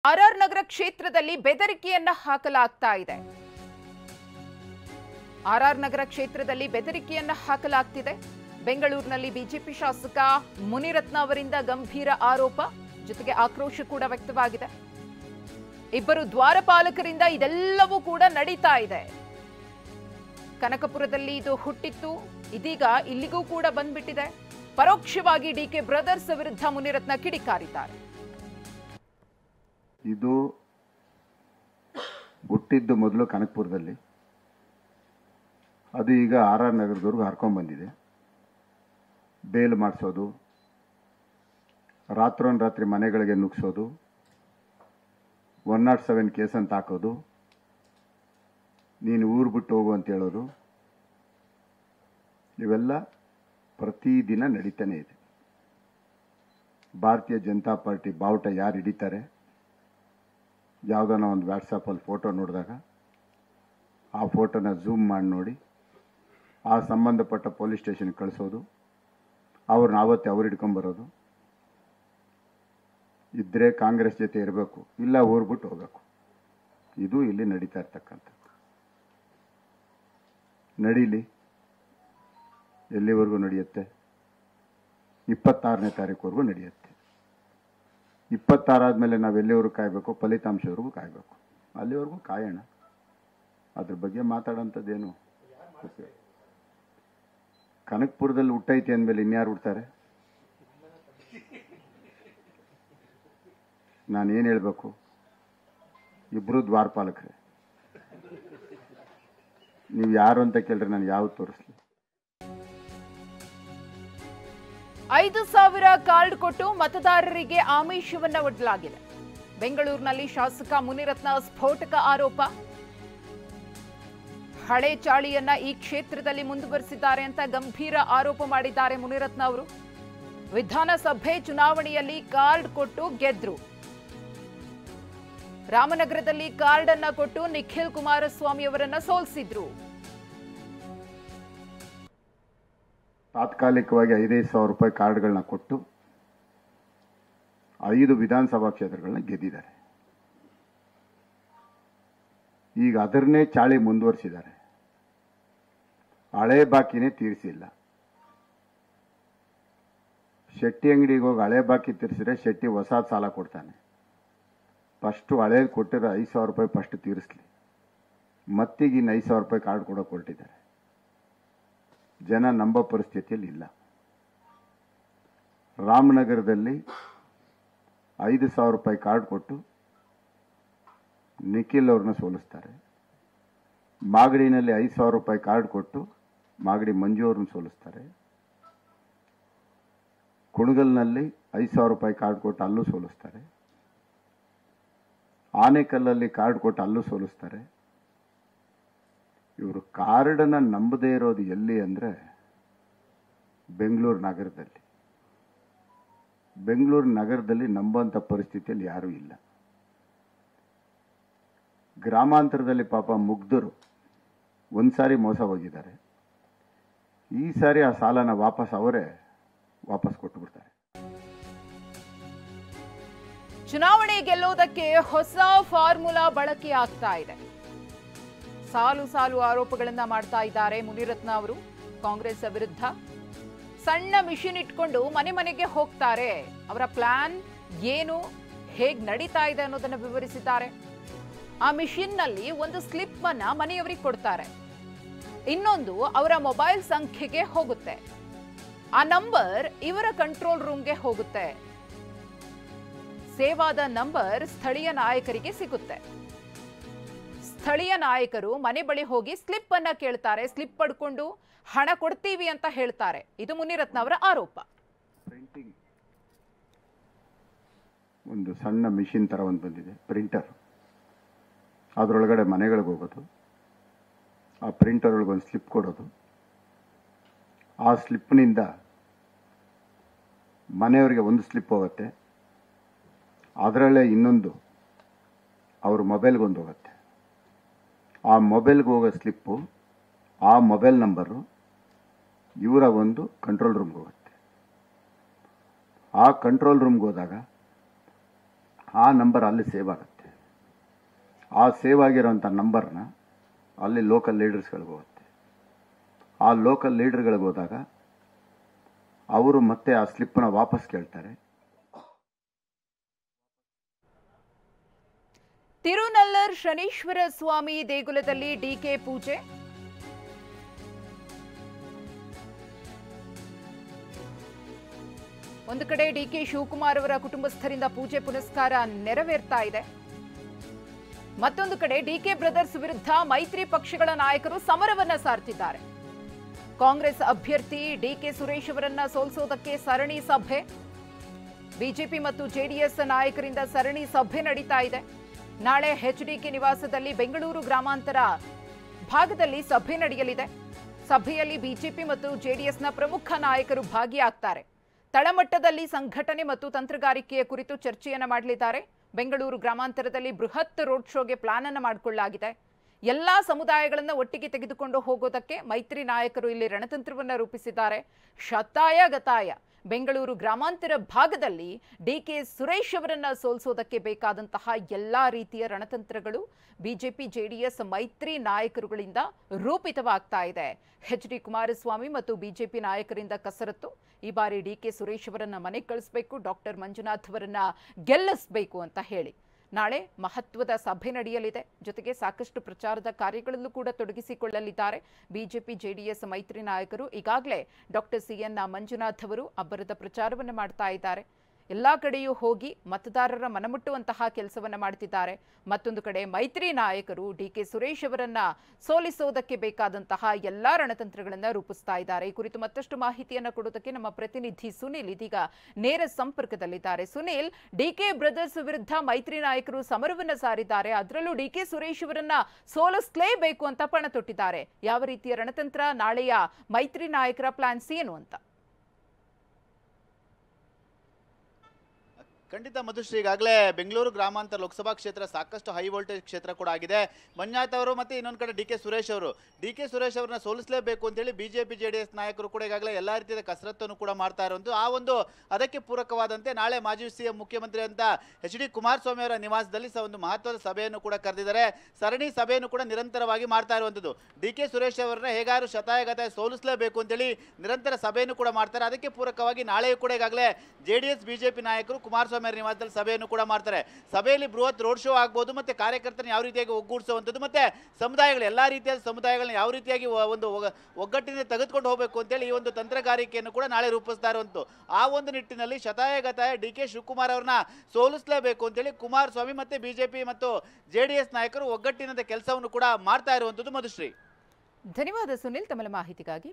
R ನಗರ ಕ್ಷೇತ್ರದಲ್ಲಿ ಬೆದರಿಕೆಯನ್ನ ಹಾಕಲಾಗ್ತಾ ಇದೆ. R ನಗರ ಕ್ಷೇತ್ರದಲ್ಲಿ ಬೆದರಿಕೆಯನ್ನ ಹಾಕಲಾಗ್ತಿದೆ. ಬೆಂಗಳೂರಿನಲ್ಲಿ ಬಿಜೆಪಿ ಶಾಸಕ ಮುನಿರತ್ನ ಅವರಿಂದ ಗಂಭೀರ ಆರೋಪ, ಜೊತೆಗೆ ಆಕ್ರೋಶ ಕೂಡ ವ್ಯಕ್ತವಾಗಿದೆ. ಇಬ್ಬರು ದ್ವಾರಪಾಲಕರಿಂದ ಇದೆಲ್ಲವೂ ಕೂಡ ನಡೀತಾ ಇದೆ. ಕನಕಪುರದಲ್ಲಿ ಇದು ಹುಟ್ಟಿತ್ತು, ಇದೀಗ ಇಲ್ಲಿಗೂ ಕೂಡ ಬಂದ್ಬಿಟ್ಟಿದೆ. ಪರೋಕ್ಷವಾಗಿ ಡಿಕೆ ಬ್ರದರ್ಸ್ ವಿರುದ್ಧ ಮುನಿರತ್ನ ಕಿಡಿಕಾರಿದ್ದಾರೆ. ಇದು ಹುಟ್ಟಿದ್ದು ಮೊದಲು ಕನಕಪುರದಲ್ಲಿ, ಅದು ಈಗ ಆರ್ ನಗರದವರೆಗೂ ಹರ್ಕೊಂಡ್ ಬಂದಿದೆ. ಬೇಲ್ ಮಾಡಿಸೋದು, ರಾತ್ರೋನ್ರಾತ್ರಿ ಮನೆಗಳಿಗೆ ನುಗ್ಸೋದು, 107 ಕೇಸ್ ಅಂತ ಹಾಕೋದು, ನೀನು ಊರು ಬಿಟ್ಟು ಹೋಗು ಅಂತ ಹೇಳೋದು, ಇವೆಲ್ಲ ಪ್ರತಿದಿನ ನಡೀತಾನೆ ಇದೆ. ಭಾರತೀಯ ಜನತಾ ಪಾರ್ಟಿ ಬಾವುಟ ಯಾರು ಹಿಡಿತಾರೆ, ಯಾವುದನ್ನ ಒಂದು ವಾಟ್ಸಪ್ಪಲ್ಲಿ ಫೋಟೋ ನೋಡಿದಾಗ ಆ ಫೋಟೋನ ಝೂಮ್ ಮಾಡಿ ನೋಡಿ ಆ ಸಂಬಂಧಪಟ್ಟ ಪೊಲೀಸ್ ಸ್ಟೇಷನ್ಗೆ ಕಳಿಸೋದು, ಅವ್ರನ್ನ ಆವತ್ತೇ ಅವ್ರು ಹಿಡ್ಕೊಂಬರೋದು, ಇದ್ರೆ ಕಾಂಗ್ರೆಸ್ ಜೊತೆ ಇರಬೇಕು, ಇಲ್ಲ ಊರು ಬಿಟ್ಟು ಹೋಗಬೇಕು. ಇದು ಇಲ್ಲಿ ನಡೀತಾ ಇರ್ತಕ್ಕಂಥದ್ದು. ನಡೀಲಿ, ಎಲ್ಲಿವರೆಗೂ ನಡೆಯುತ್ತೆ? 26ನೇ ತಾರೀಕುವರೆಗೂ ನಡೆಯುತ್ತೆ. 26 ಆದಮೇಲೆ ನಾವು ಎಲ್ಲಿವರೆಗೂ ಕಾಯಬೇಕು? ಫಲಿತಾಂಶವರೆಗೂ ಕಾಯಬೇಕು. ಅಲ್ಲಿವರೆಗೂ ಕಾಯೋಣ. ಅದ್ರ ಬಗ್ಗೆ ಮಾತಾಡೋಂಥದ್ದೇನು? ಕನಕಪುರದಲ್ಲಿ ಹುಟ್ಟೈತಿ ಅಂದಮೇಲೆ ಇನ್ಯಾರು ಹುಡ್ತಾರೆ? ನಾನೇನು ಹೇಳಬೇಕು? ಇಬ್ರು ದ್ವಾರಪಾಲಕರೇ. ನೀವು ಯಾರು ಅಂತ ಕೇಳಿದ್ರೆ ನಾನು ಯಾವ್ದು ತೋರಿಸ್ಲಿ? 5,000 ಕಾರ್ಡ್ ಕೊಟ್ಟು ಮತದಾರರಿಗೆ ಆಮಿಷವನ್ನ ಒಡ್ಡಲಾಗಿದೆ. ಬೆಂಗಳೂರಿನಲ್ಲಿ ಶಾಸಕ ಮುನಿರತ್ನ ಸ್ಫೋಟಕ ಆರೋಪ. ಹಳೆ ಚಾಳಿಯನ್ನ ಈ ಕ್ಷೇತ್ರದಲ್ಲಿ ಮುಂದುವರೆಸಿದ್ದಾರೆ ಅಂತ ಗಂಭೀರ ಆರೋಪ ಮಾಡಿದ್ದಾರೆ ಮುನಿರತ್ನ ಅವರು. ವಿಧಾನಸಭೆ ಚುನಾವಣೆಯಲ್ಲಿ ಕಾರ್ಡ್ ಕೊಟ್ಟು ಗೆದ್ರು. ರಾಮನಗರದಲ್ಲಿ ಕಾರ್ಡ್ ಅನ್ನ ಕೊಟ್ಟು ನಿಖಿಲ್ ಕುಮಾರಸ್ವಾಮಿ ಅವರನ್ನ ಸೋಲಿಸಿದ್ರು. ತಾತ್ಕಾಲಿಕವಾಗಿ 5,000 ರೂಪಾಯಿ ಕಾರ್ಡ್ಗಳನ್ನ ಕೊಟ್ಟು 5 ವಿಧಾನಸಭಾ ಕ್ಷೇತ್ರಗಳನ್ನ ಗೆದ್ದಿದ್ದಾರೆ. ಈಗ ಅದನ್ನೇ ಚಾಳಿ ಮುಂದುವರಿಸಿದ್ದಾರೆ. ಹಳೆ ಬಾಕಿನೇ ತೀರಿಸಿಲ್ಲ. ಶೆಟ್ಟಿ ಅಂಗಡಿಗೆ ಹೋಗಿ ಹಳೆ ಬಾಕಿ ತೀರಿಸಿದ್ರೆ ಶೆಟ್ಟಿ ಹೊಸ ಸಾಲ ಕೊಡ್ತಾನೆ. ಫಸ್ಟು ಹಳೇದು ಕೊಟ್ಟಿರೋ 5,000 ರೂಪಾಯಿ ಫಸ್ಟ್ ತೀರಿಸ್ಲಿ. ಮತ್ತೀಗ ಇನ್ನು 5,000 ರೂಪಾಯಿ ಕಾರ್ಡ್ ಕೊಡೋಕೆ ಹೊರಟಿದ್ದಾರೆ. ಜನ ನಂಬೋ ಪರಿಸ್ಥಿತಿಯಲ್ಲಿ ಇಲ್ಲ. ರಾಮನಗರದಲ್ಲಿ 5,000 ರೂಪಾಯಿ ಕಾರ್ಡ್ ಕೊಟ್ಟು ನಿಖಿಲ್ ಅವ್ರನ್ನ ಸೋಲಿಸ್ತಾರೆ. ಮಾಗಡಿನಲ್ಲಿ 5,000 ರೂಪಾಯಿ ಕಾರ್ಡ್ ಕೊಟ್ಟು ಮಾಗಡಿ ಮಂಜು ಅವ್ರನ್ನ ಸೋಲಿಸ್ತಾರೆ. ಕುಣಗಲ್ನಲ್ಲಿ 5,000 ರೂಪಾಯಿ ಕಾರ್ಡ್ ಕೊಟ್ಟು ಅಲ್ಲೂ ಸೋಲಿಸ್ತಾರೆ. ಆನೇಕಲ್ಲಲ್ಲಿ ಕಾರ್ಡ್ ಕೊಟ್ಟು ಅಲ್ಲೂ ಸೋಲಿಸ್ತಾರೆ. ಇವರು ಕಾರ್ಡನ್ನ ನಂಬದೇ ಇರೋದು ಎಲ್ಲಿ ಅಂದ್ರೆ ಬೆಂಗಳೂರು ನಗರದಲ್ಲಿ. ಬೆಂಗಳೂರು ನಗರದಲ್ಲಿ ನಂಬುವಂಥ ಪರಿಸ್ಥಿತಿಯಲ್ಲಿ ಯಾರೂ ಇಲ್ಲ. ಗ್ರಾಮಾಂತರದಲ್ಲಿ ಪಾಪ ಮುಗ್ಧರು ಒಂದ್ಸಾರಿ ಮೋಸ ಹೋಗಿದ್ದಾರೆ. ಈ ಸಾರಿ ಆ ಸಾಲನ ಅವರೇ ವಾಪಸ್ ಕೊಟ್ಟು ಬಿಡ್ತಾರೆ. ಚುನಾವಣೆ ಗೆಲ್ಲೋದಕ್ಕೆ ಹೊಸ ಫಾರ್ಮುಲಾ ಬಳಕೆ ಆಗ್ತಾ ಇದೆ. ಸಾಲು ಸಾಲು ಆರೋಪಗಳನ್ನ ಮಾಡ್ತಾ ಇದ್ದಾರೆ ಮುನಿರತ್ನ ಅವರು ಕಾಂಗ್ರೆಸ್ ವಿರುದ್ಧ. ಸಣ್ಣ ಮಿಷಿನ್ ಇಟ್ಕೊಂಡು ಮನೆ ಮನೆಗೆ ಹೋಗ್ತಾರೆ. ಅವರ ಪ್ಲಾನ್ ಏನು, ಹೇಗ್ ನಡೀತಾ ಇದೆ ಅನ್ನೋದನ್ನ ವಿವರಿಸಿದ್ದಾರೆ. ಆ ಮಿಷಿನ್ ನಲ್ಲಿ ಒಂದು ಸ್ಲಿಪ್ ಅನ್ನ ಮನೆಯವರಿಗೆ ಕೊಡ್ತಾರೆ. ಇನ್ನೊಂದು ಅವರ ಮೊಬೈಲ್ ಸಂಖ್ಯೆಗೆ ಹೋಗುತ್ತೆ. ಆ ನಂಬರ್ ಇವರ ಕಂಟ್ರೋಲ್ ರೂಮ್ಗೆ ಹೋಗುತ್ತೆ. ಸೇವ್ ಆದ ನಂಬರ್ ಸ್ಥಳೀಯ ನಾಯಕರಿಗೆ ಸಿಗುತ್ತೆ. ಸ್ಥಳೀಯ ನಾಯಕರು ಮನೆ ಬಳಿ ಹೋಗಿ ಸ್ಲಿಪ್ ಅನ್ನ ಕೇಳ್ತಾರೆ. ಸ್ಲಿಪ್ ಪಡ್ಕೊಂಡು ಹಣ ಕೊಡ್ತೀವಿ ಅಂತ ಹೇಳ್ತಾರೆ. ಇದು ಮುನಿರತ್ನ ಅವರ ಆರೋಪ. ಪ್ರಿಂಟಿಂಗ್ ಒಂದು ಸಣ್ಣ ಮಿಷಿನ್ ತರ ಒಂದು ಬಂದಿದೆ, ಪ್ರಿಂಟರ್. ಅದರೊಳಗಡೆ ಮನೆಗಳಿಗೆ ಹೋಗೋದು, ಆ ಪ್ರಿಂಟರ್ ಒಳಗೆ ಒಂದು ಸ್ಲಿಪ್ ಕೊಡೋದು. ಆ ಸ್ಲಿಪ್ನಿಂದ ಮನೆಯವರಿಗೆ ಒಂದು ಸ್ಲಿಪ್ ಹೋಗುತ್ತೆ. ಅದರಲ್ಲೇ ಇನ್ನೊಂದು ಅವ್ರ ಮೊಬೈಲ್ಗೆ ಒಂದು ಹೋಗುತ್ತೆ. ಆ ಮೊಬೈಲ್ಗೆ ಹೋಗೋ ಸ್ಲಿಪ್ಪು, ಆ ಮೊಬೈಲ್ ನಂಬರು ಇವರ ಒಂದು ಕಂಟ್ರೋಲ್ ರೂಮ್ಗೆ ಹೋಗುತ್ತೆ. ಆ ಕಂಟ್ರೋಲ್ ರೂಮ್ಗೆ ಹೋದಾಗ ಆ ನಂಬರ್ ಅಲ್ಲಿ ಸೇವ್ ಆಗುತ್ತೆ. ಆ ಸೇವ್ ಆಗಿರೋಂಥ ನಂಬರ್ನ ಅಲ್ಲಿ ಲೋಕಲ್ ಲೀಡರ್ಸ್ಗಳಿಗೆ ಹೋಗುತ್ತೆ. ಆ ಲೋಕಲ್ ಲೀಡರ್ಗಳಿಗೆ ಹೋದಾಗ ಅವರು ಮತ್ತೆ ಆ ಸ್ಲಿಪ್ಪನ್ನ ವಾಪಸ್ ಕೇಳ್ತಾರೆ. ತಿರುನಲ್ಲರ್ ಶನೀಶ್ವರ ಸ್ವಾಮಿ ದೇಗುಲದಲ್ಲಿ ಡಿಕೆ ಪೂಜೆ. ಒಂದು ಕಡೆ ಡಿಕೆ ಶಿವಕುಮಾರ್ ಅವರ ಕುಟುಂಬಸ್ಥರಿಂದ ಪೂಜೆ ಪುನಸ್ಕಾರ ನೆರವೇರ್ತಾ ಇದೆ. ಮತ್ತೊಂದು ಕಡೆ ಡಿಕೆ ಬ್ರದರ್ಸ್ ವಿರುದ್ಧ ಮೈತ್ರಿ ಪಕ್ಷಗಳ ನಾಯಕರು ಸಮರವನ್ನ ಸಾರ್ತಿದ್ದಾರೆ. ಕಾಂಗ್ರೆಸ್ ಅಭ್ಯರ್ಥಿ ಡಿಕೆ ಸುರೇಶ್ ಅವರನ್ನ ಸೋಲಿಸೋದಕ್ಕೆ ಸರಣಿ ಸಭೆ. ಬಿಜೆಪಿ ಮತ್ತು ಜೆಡಿಎಸ್ ನಾಯಕರಿಂದ ಸರಣಿ ಸಭೆ ನಡೀತಾ ಇದೆ. ನಾಳೆ ಎಚ್ಡಿಕೆ ನಿವಾಸದಲ್ಲಿ ಬೆಂಗಳೂರು ಗ್ರಾಮಾಂತರ ಭಾಗದಲ್ಲಿ ಸಭೆ ನಡೆಯಲಿದೆ. ಸಭೆಯಲ್ಲಿ ಬಿಜೆಪಿ ಮತ್ತು ಜೆಡಿಎಸ್ನ ಪ್ರಮುಖ ನಾಯಕರು ಭಾಗಿಯಾಗ್ತಾರೆ. ತಳಮಟ್ಟದಲ್ಲಿ ಸಂಘಟನೆ ಮತ್ತು ತಂತ್ರಗಾರಿಕೆಯ ಕುರಿತು ಚರ್ಚೆಯನ್ನ ಮಾಡಲಿದ್ದಾರೆ. ಬೆಂಗಳೂರು ಗ್ರಾಮಾಂತರದಲ್ಲಿ ಬೃಹತ್ ರೋಡ್ ಶೋಗೆ ಪ್ಲಾನ್ ಅನ್ನು ಮಾಡಿಕೊಳ್ಳಲಾಗಿದೆ. ಎಲ್ಲಾ ಸಮುದಾಯಗಳನ್ನು ಒಟ್ಟಿಗೆ ತೆಗೆದುಕೊಂಡು ಹೋಗೋದಕ್ಕೆ ಮೈತ್ರಿ ನಾಯಕರು ಇಲ್ಲಿ ರಣತಂತ್ರವನ್ನು ರೂಪಿಸಿದ್ದಾರೆ. ಶತಾಯ ಗತಾಯ ಬೆಂಗಳೂರು ಗ್ರಾಮಾಂತರ ಭಾಗದಲ್ಲಿ ಡಿಕೆ ಸುರೇಶ್ ಅವರನ್ನ ಸೋಲಿಸೋದಕ್ಕೆ ಬೇಕಾದಂತಹ ಎಲ್ಲಾ ರೀತಿಯ ರಣತಂತ್ರಗಳು ಬಿಜೆಪಿ ಜೆಡಿಎಸ್ ಮೈತ್ರಿ ನಾಯಕರುಗಳಿಂದ ರೂಪಿತವಾಗ್ತಾ ಇದೆ. ಎಚ್.ಡಿ. ಕುಮಾರಸ್ವಾಮಿ ಮತ್ತು ಬಿಜೆಪಿ ನಾಯಕರಿಂದ ಕಸರತ್ತು. ಈ ಬಾರಿ ಡಿಕೆ ಸುರೇಶ್ ಅವರನ್ನ ಮನೆಗೆ ಕಳಿಸಬೇಕು, ಡಾಕ್ಟರ್ ಮಂಜುನಾಥ್ ಅವರನ್ನ ಗೆಲ್ಲಿಸಬೇಕು ಅಂತ ಹೇಳಿ ನಾಳೆ ಮಹತ್ವದ ಸಭೆ ನಡೆಯಲಿದೆ. ಜೊತೆಗೆ ಸಾಕಷ್ಟು ಪ್ರಚಾರದ ಕಾರ್ಯಗಳಲ್ಲೂ ಕೂಡ ತೊಡಗಿಸಿಕೊಳ್ಳಲಿದ್ದಾರೆ ಬಿಜೆಪಿ ಜೆಡಿಎಸ್ ಮೈತ್ರಿ ನಾಯಕರು. ಈಗಾಗಲೇ ಡಾಕ್ಟರ್ ಸಿ.ಎನ್. ಮಂಜುನಾಥ್ ಅವರು ಅಬ್ಬರದ ಪ್ರಚಾರವನ್ನು ಮಾಡ್ತಾ ಇದ್ದಾರೆ. ಎಲ್ಲಾ ಕಡೆಯೂ ಹೋಗಿ ಮತದಾರರ ಮನಮುಟ್ಟುವಂತಹ ಕೆಲಸವನ್ನ ಮಾಡ್ತಿದ್ದಾರೆ. ಮತ್ತೊಂದು ಕಡೆ ಮೈತ್ರಿ ನಾಯಕರು ಡಿಕೆ ಸುರೇಶ್ ಅವರನ್ನ ಸೋಲಿಸೋದಕ್ಕೆ ಬೇಕಾದಂತಹ ಎಲ್ಲಾ ರಣತಂತ್ರಗಳನ್ನ ರೂಪಿಸ್ತಾ ಇದ್ದಾರೆ. ಈ ಕುರಿತು ಮತ್ತಷ್ಟು ಮಾಹಿತಿಯನ್ನ ಕೊಡೋದಕ್ಕೆ ನಮ್ಮ ಪ್ರತಿನಿಧಿ ಸುನಿಲ್ ಇದೀಗ ನೇರ ಸಂಪರ್ಕದಲ್ಲಿದ್ದಾರೆ. ಸುನಿಲ್, ಡಿಕೆ ಬ್ರದರ್ಸ್ ವಿರುದ್ಧ ಮೈತ್ರಿ ನಾಯಕರು ಸಮರವನ್ನ ಸಾರಿದ್ದಾರೆ. ಅದರಲ್ಲೂ ಡಿಕೆ ಸುರೇಶ್ ಅವರನ್ನ ಸೋಲಿಸಲೇಬೇಕು ಅಂತ ಪಣ ತೊಟ್ಟಿದ್ದಾರೆ. ಯಾವ ರೀತಿಯ ರಣತಂತ್ರ, ನಾಳೆಯ ಮೈತ್ರಿ ನಾಯಕರ ಪ್ಲಾನ್ಸ್ ಏನು ಅಂತ? ಖಂಡಿತ ಮಧುಶ್ರೀ, ಈಗಾಗಲೇ ಬೆಂಗಳೂರು ಗ್ರಾಮಾಂತರ ಲೋಕಸಭಾ ಕ್ಷೇತ್ರ ಸಾಕಷ್ಟು ಹೈ ವೋಲ್ಟೇಜ್ ಕ್ಷೇತ್ರ ಕೂಡ ಆಗಿದೆ. ಮಂಜುನಾಥ್ ಅವರು ಮತ್ತು ಇನ್ನೊಂದು ಕಡೆ ಡಿ ಕೆ ಸುರೇಶ್ ಅವರನ್ನ ಸೋಲಿಸಲೇಬೇಕು ಅಂತೇಳಿ ಬಿಜೆಪಿ ಜೆಡಿಎಸ್ ನಾಯಕರು ಕೂಡ ಈಗಾಗಲೇ ಎಲ್ಲ ರೀತಿಯ ಕಸರತ್ತನ್ನು ಕೂಡ ಮಾಡ್ತಾ ಇರುವಂಥದ್ದು. ಆ ಒಂದು ಅದಕ್ಕೆ ಪೂರಕವಾದಂತೆ ನಾಳೆ ಮಾಜಿ ಸಿಎಂ ಮುಖ್ಯಮಂತ್ರಿ ಅಂತ ಎಚ್.ಡಿ. ಕುಮಾರಸ್ವಾಮಿ ಅವರ ನಿವಾಸದಲ್ಲಿ ಒಂದು ಮಹತ್ವದ ಸಭೆಯನ್ನು ಕೂಡ ಕರೆದಿದ್ದಾರೆ. ಸರಣಿ ಸಭೆಯನ್ನು ಕೂಡ ನಿರಂತರವಾಗಿ ಮಾಡ್ತಾ ಇರುವಂಥದ್ದು. ಡಿ ಕೆ ಸುರೇಶ್ ಅವರನ್ನ ಹೇಗಾರು ಶತಾಯಗತಾಯ ಸೋಲಿಸಲೇಬೇಕು ಅಂತೇಳಿ ನಿರಂತರ ಸಭೆಯನ್ನು ಕೂಡ ಮಾಡ್ತಾರೆ. ಅದಕ್ಕೆ ಪೂರಕವಾಗಿ ನಾಳೆಯೂ ಕೂಡ ಈಗಾಗಲೇ ಜೆಡಿಎಸ್ ಬಿಜೆಪಿ ನಾಯಕರು ಕುಮಾರಸ್ವಾಮಿ ನಿವಾಸದಲ್ಲಿ ಸಭೆಯನ್ನು ಕೂಡ ಮಾಡ್ತಾರೆ. ಸಭೆಯಲ್ಲಿ ಬೃಹತ್ ರೋಡ್ ಶೋ ಆಗ್ಬೋದು, ಮತ್ತೆ ಕಾರ್ಯಕರ್ತರನ್ನು ಯಾವ ರೀತಿಯಾಗಿ ಒಗ್ಗೂಡಿಸುವಂಥದ್ದು, ಮತ್ತೆ ಸಮುದಾಯಗಳು ಎಲ್ಲಾ ರೀತಿಯ ಸಮುದಾಯಗಳನ್ನ ಯಾವ ರೀತಿಯಾಗಿ ಒಂದು ಒಗ್ಗಟ್ಟಿನಿಂದ ತೆಗೆದುಕೊಂಡು ಹೋಗಬೇಕು ಅಂತೇಳಿ ಈ ಒಂದು ತಂತ್ರಗಾರಿಕೆಯನ್ನು ಕೂಡ ನಾಳೆ ರೂಪಿಸ್ತಾ ಇರುವಂಥದ್ದು. ಆ ಒಂದು ನಿಟ್ಟಿನಲ್ಲಿ ಶತಾಯಗತಾಯ ಡಿ ಕೆ ಶಿವಕುಮಾರ್ ಅವರನ್ನ ಸೋಲಿಸಲೇಬೇಕು ಅಂತೇಳಿ ಕುಮಾರಸ್ವಾಮಿ ಮತ್ತೆ ಬಿಜೆಪಿ ಮತ್ತು ಜೆಡಿಎಸ್ ನಾಯಕರು ಒಗ್ಗಟ್ಟಿನಿಂದ ಕೆಲಸವನ್ನು ಕೂಡ ಮಾಡ್ತಾ ಇರುವಂಥದ್ದು. ಮಧುಶ್ರೀ, ಧನ್ಯವಾದ ಸುನಿಲ್ ತಮ್ಮ ಮಾಹಿತಿಗಾಗಿ.